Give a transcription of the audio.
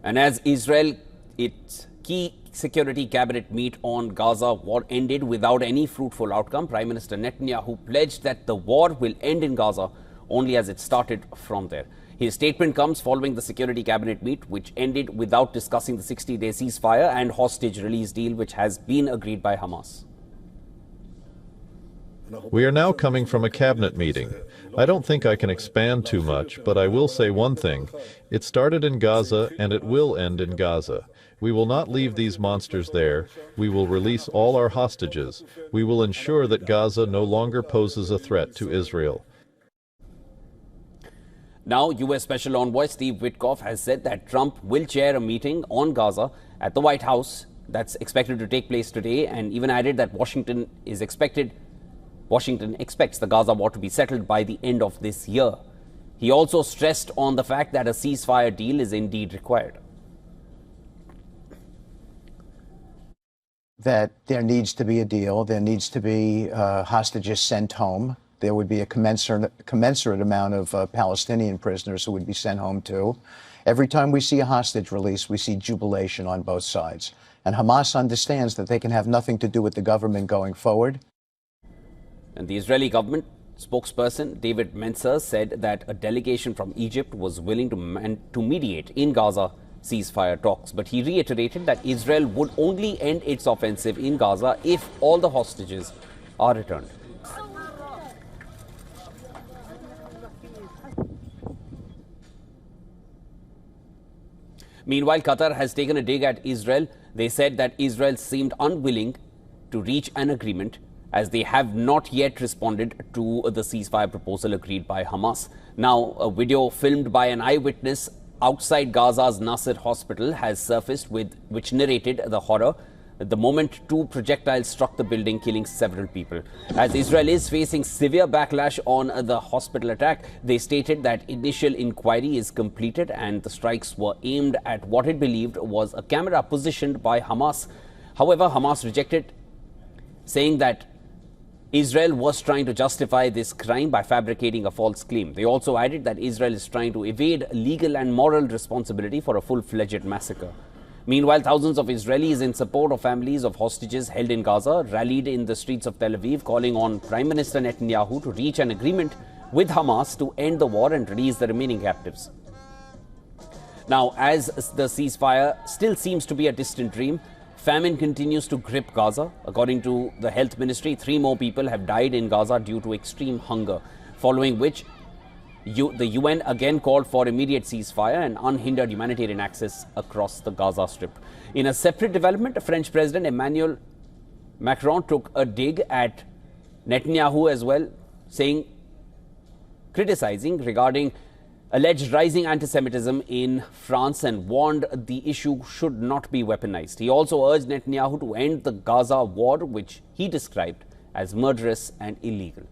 And as Israel, its key security cabinet meet on Gaza war ended without any fruitful outcome, Prime Minister Netanyahu pledged that the war will end in Gaza only as it started from there. His statement comes following the security cabinet meet, which ended without discussing the 60-day ceasefire and hostage release deal, which has been agreed by Hamas. We are now coming from a cabinet meeting. I don't think I can expand too much, but I will say one thing. It started in Gaza and it will end in Gaza. We will not leave these monsters there. We will release all our hostages. We will ensure that Gaza no longer poses a threat to Israel. Now, U.S. Special Envoy Steve Witkoff has said that Trump will chair a meeting on Gaza at the White House that's expected to take place today, and even added that Washington expects the Gaza war to be settled by the end of this year. He also stressed on the fact that a ceasefire deal is indeed required. That there needs to be a deal, there needs to be hostages sent home. There would be a commensurate amount of Palestinian prisoners who would be sent home too. Every time we see a hostage release, we see jubilation on both sides. And Hamas understands that they can have nothing to do with the government going forward. And the Israeli government spokesperson David Mencer said that a delegation from Egypt was willing to mediate in Gaza ceasefire talks. But he reiterated that Israel would only end its offensive in Gaza if all the hostages are returned. Meanwhile, Qatar has taken a dig at Israel. They said that Israel seemed unwilling to reach an agreement, as they have not yet responded to the ceasefire proposal agreed by Hamas. Now, a video filmed by an eyewitness outside Gaza's Nasser hospital has surfaced, which narrated the horror the moment two projectiles struck the building, killing several people. As Israel is facing severe backlash on the hospital attack, they stated that initial inquiry is completed and the strikes were aimed at what it believed was a camera positioned by Hamas. However, Hamas rejected, saying that Israel was trying to justify this crime by fabricating a false claim. They also added that Israel is trying to evade legal and moral responsibility for a full-fledged massacre. Meanwhile, thousands of Israelis in support of families of hostages held in Gaza rallied in the streets of Tel Aviv, calling on Prime Minister Netanyahu to reach an agreement with Hamas to end the war and release the remaining captives. Now, as the ceasefire still seems to be a distant dream, famine continues to grip Gaza. According to the Health Ministry, 3 more people have died in Gaza due to extreme hunger, following which the UN again called for immediate ceasefire and unhindered humanitarian access across the Gaza Strip. In a separate development, French President Emmanuel Macron took a dig at Netanyahu as well, criticizing regarding alleged rising anti-Semitism in France, and warned the issue should not be weaponized. He also urged Netanyahu to end the Gaza war, which he described as murderous and illegal.